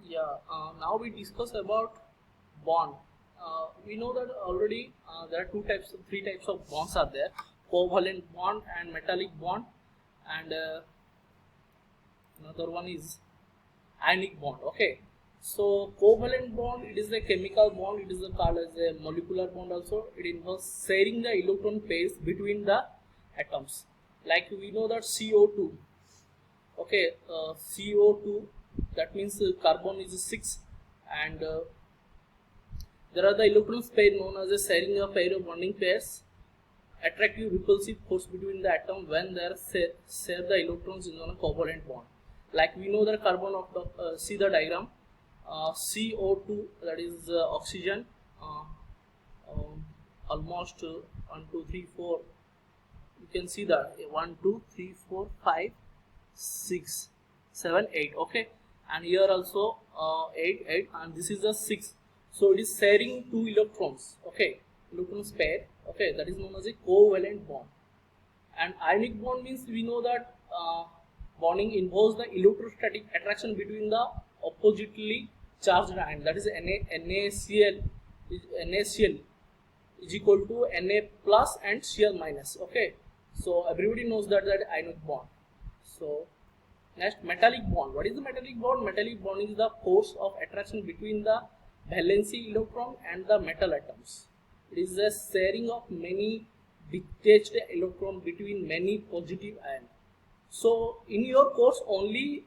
Yeah, now we discuss about bond. We know that already there are three types of bonds are there: covalent bond and metallic bond, and another one is ionic bond. Okay, so covalent bond, it is a chemical bond. It is called as a molecular bond. Also, it involves sharing the electron pairs between the atoms. Like we know that CO2. Okay, CO2, that means carbon is 6, and there are the electrons pair known as a sharing a pair of bonding pairs, attractive repulsive force between the atom when they are share the electrons in on a covalent bond. Like we know the carbon of the see the diagram, CO2, that is oxygen, uh, almost 1 2 3 4, you can see that 1 2 3 4 5 6 7 8. Okay, and here also 8 8, and this is a 6, so it is sharing two electrons. Okay, electrons pair. Okay, that is known as a covalent bond. And ionic bond means we know that bonding involves the electrostatic attraction between the oppositely charged ion, that is NaCl NaCl is equal to Na plus and Cl minus. Okay, so everybody knows that ionic bond. So next, metallic bond. What is the metallic bond? Metallic bond is the force of attraction between the valency electron and the metal atoms. It is the sharing of many detached electron between many positive ions. So in your course only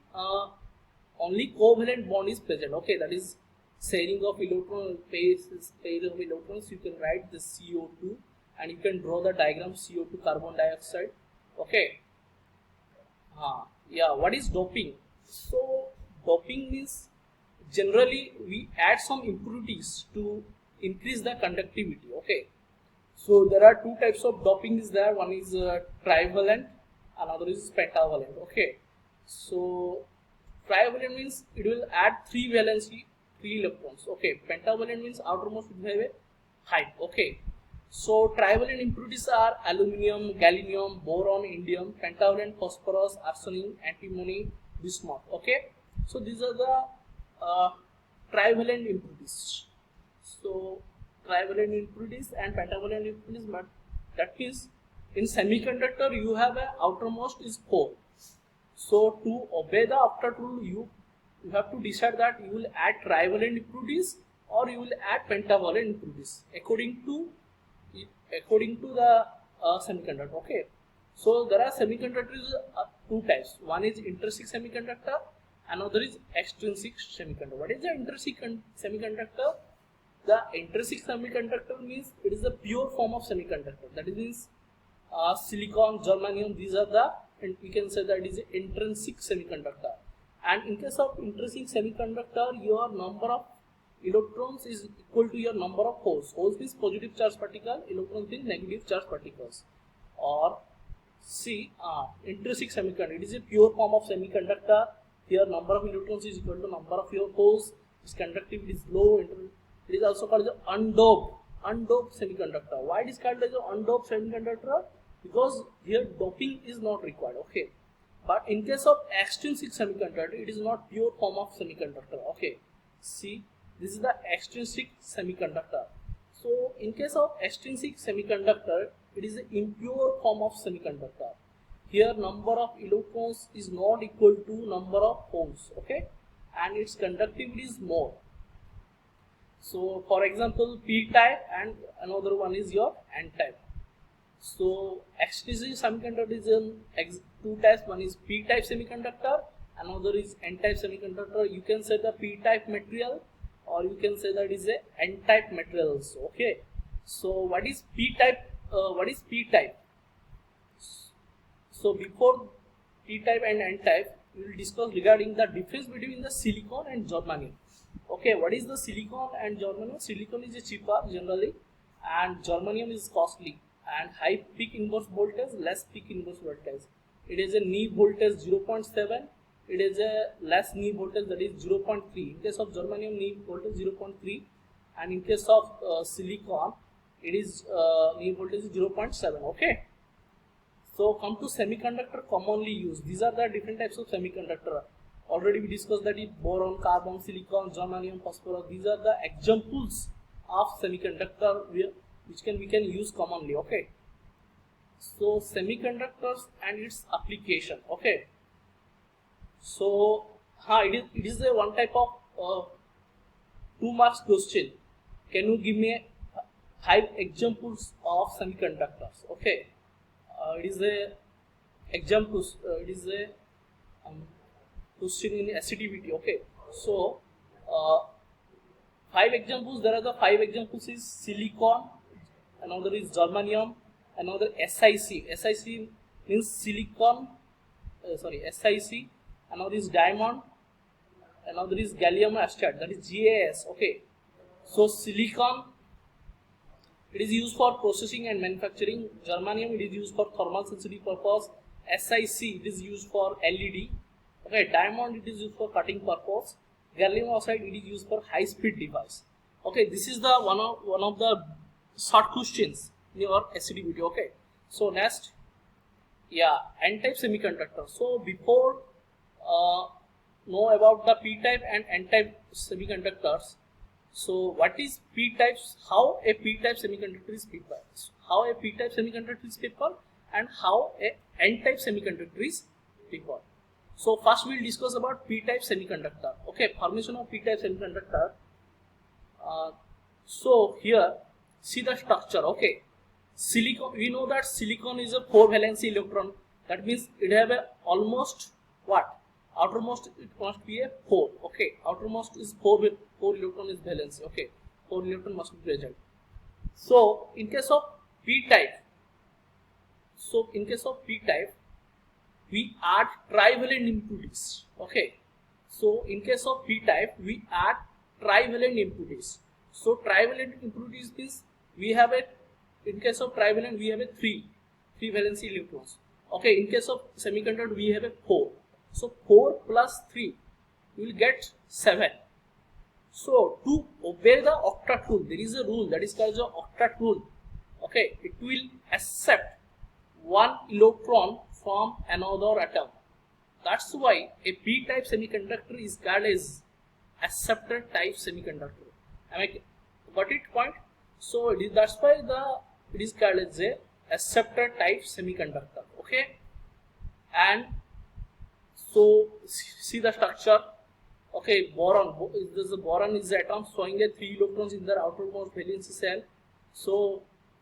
covalent bond is present. Okay, that is sharing of electron pair of electrons. You can write the CO2 and you can draw the diagram CO2 carbon dioxide. Okay. Yeah, what is doping? So, doping means generally we add some impurities to increase the conductivity. Okay, so there are two types of doping is there. One is trivalent, another is pentavalent. Okay, so trivalent means it will add three valency, three electrons. Okay, pentavalent means outermost will have a height. Okay, so trivalent impurities are aluminum, gallium, boron, indium, pentavalent phosphorus, arsenic, antimony, bismuth. Okay, so these are the uh, trivalent impurities. So trivalent impurities and pentavalent impurities, but that means in semiconductor you have a outermost is 4. So to obey the octet rule, you have to decide that you will add trivalent impurities or you will add pentavalent impurities according to the semiconductor. Okay, so there are semiconductors two types. One is intrinsic semiconductor, another is extrinsic semiconductor. What is the intrinsic semiconductor? The intrinsic semiconductor means it is a pure form of semiconductor. That means silicon, germanium, these are the, and we can say that it is an intrinsic semiconductor. And in case of intrinsic semiconductor, your number of electrons is equal to your number of holes. Holes means positive charge particle, electrons means negative charge particles. Or C, intrinsic semiconductor, it is a pure form of semiconductor. Here number of electrons is equal to number of your holes. Its conductivity is low. It is also called as undoped semiconductor. Why it is called as undoped semiconductor? Because here doping is not required. Okay, but in case of extrinsic semiconductor, it is not pure form of semiconductor. Okay, see, this is the extrinsic semiconductor. So in case of extrinsic semiconductor, it is an impure form of semiconductor. Here number of electrons is not equal to number of holes. Okay, and its conductivity is more. So for example, p type and another one is your n type. So extrinsic semiconductor is two types. One is p type semiconductor, another is n type semiconductor. You can say the p type material, or you can say that is a n type material also. Okay, so what is p type? What is p type? So before p type and n type, we will discuss regarding the difference between the silicon and germanium. Okay, what is the silicon and germanium? Silicon is a cheaper generally, and germanium is costly, and high peak inverse voltage, less peak inverse voltage. It is a knee voltage 0.7. It is a less knee voltage, that is 0.3. In case of germanium, knee voltage 0.3, and in case of silicon, it is knee voltage 0.7. Okay. So come to semiconductor commonly used. These are the different types of semiconductor. already we discussed that boron, carbon, silicon, germanium, phosphorus, these are the examples of semiconductor we can use commonly. Okay, so semiconductors and its application. Okay, so it is a one type of 2 marks question. Can you give me 5 examples of semiconductors? Okay, it is a examples. It is a question in SCTVT. Okay, so 5 examples. There are the 5 examples is silicon, another is germanium, another SiC. SiC means silicon. SiC. Another is diamond. Another is gallium arsenide. That is GaAs. Okay, so silicon, it is used for processing and manufacturing. Germanium, it is used for thermal sensitive purpose. SiC, it is used for LED. Okay, diamond, it is used for cutting purpose. Gallium arsenide, it is used for high speed device. Okay, this is the one of the short questions in your SCTVT. Okay, so next, N-type semiconductor. So before know about the P-type and N-type semiconductors, so what is P-types? How a P-type semiconductor is prepared? How a P-type semiconductor is prepared, and how a N-type semiconductor is prepared. So first we'll discuss about P-type semiconductor. Okay, formation of P-type semiconductor. So here, see the structure. Okay, silicon. We know that silicon is a 4 valency electron. That means it have a almost what? Outermost it must be a 4. Okay, outermost is 4 electron is valency. Okay, 4 electron must be present. So in case of P-type, we add trivalent impurities. Okay, so in case of P-type, we add trivalent impurities. So trivalent impurities means we have a, in case of trivalent we have a 3 valency electrons. Okay, in case of semiconductor we have a 4. So 4 plus 3 you will get 7. So to obey the octet rule, there is a rule that is called the octet rule. Okay, it will accept 1 electron from another atom. That's why a P-type semiconductor is called as acceptor type semiconductor. Am I got it point? So that's why it is called as a acceptor type semiconductor. Okay, and so see the structure. Okay, boron. Boron is the atom showing a 3 electrons in their outermost valency shell. So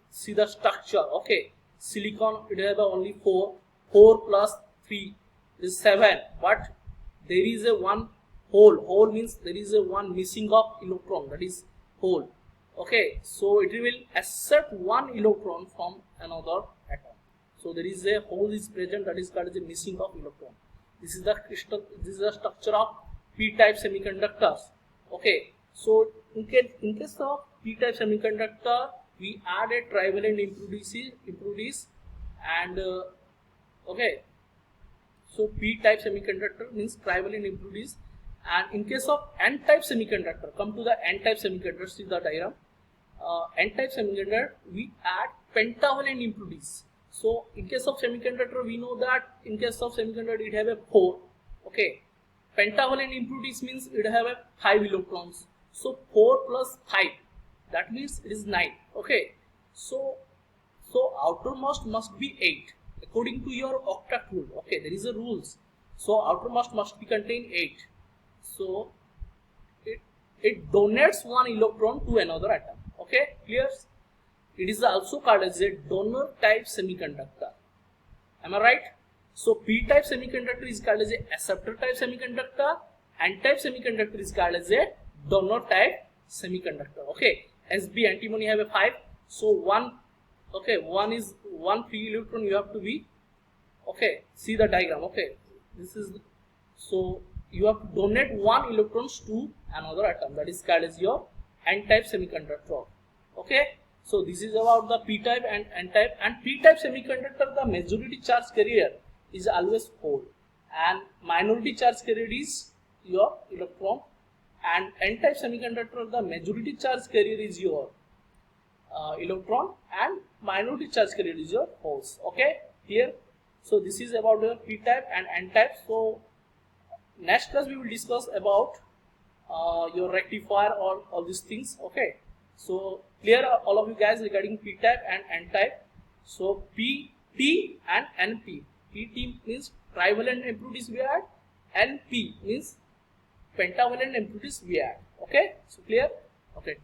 see the structure. Okay, silicon, it has only 4. 4 plus 3 is 7. But there is a one hole. Hole means there is a one missing of electron. That is hole. Okay, so it will accept 1 electron from another atom. So there is a hole is present, that is called as a missing of electron. This is the crystal. This is the structure of P-type semiconductors. Okay, so in case of P-type semiconductor, we add a trivalent impurities and okay, so P-type semiconductor means trivalent impurities. And in case of N-type semiconductor, come to the N-type semiconductor. See the diagram. N-type semiconductor, we add pentavalent impurities. So in case of semiconductor, we know that in case of semiconductor it have a 4. Okay, pentavalent impurities means it have a 5 electrons. So 4 plus 5, that means it is 9. Okay, so outermost must be 8 according to your octet rule. Okay, there is a rules. So outermost must be contain 8. So it donates 1 electron to another atom. Okay, clear? It is also called as a donor type semiconductor. Am I right? So P-type semiconductor is called as a acceptor type semiconductor. N-type semiconductor is called as a donor type semiconductor. Okay, Sb antimony have a 5. So 1 is 1 free electron you have to be. Okay, see the diagram. Okay, this is so you have to donate 1 electrons to another atom. That is called as your N-type semiconductor. Okay, so this is about the P-type and N-type. And P-type semiconductor, the majority charge carrier is always hole, and minority charge carrier is your electron. And N-type semiconductor, the majority charge carrier is your electron, and minority charge carrier is your holes. Okay, here. So this is about your P-type and N-type. So next class we will discuss about your rectifier or all these things. Okay, so clear all of you guys regarding p type and n type. So p, t and np. pt means trivalent impurities we add, np means pentavalent impurities we add. Okay, so clear. Okay,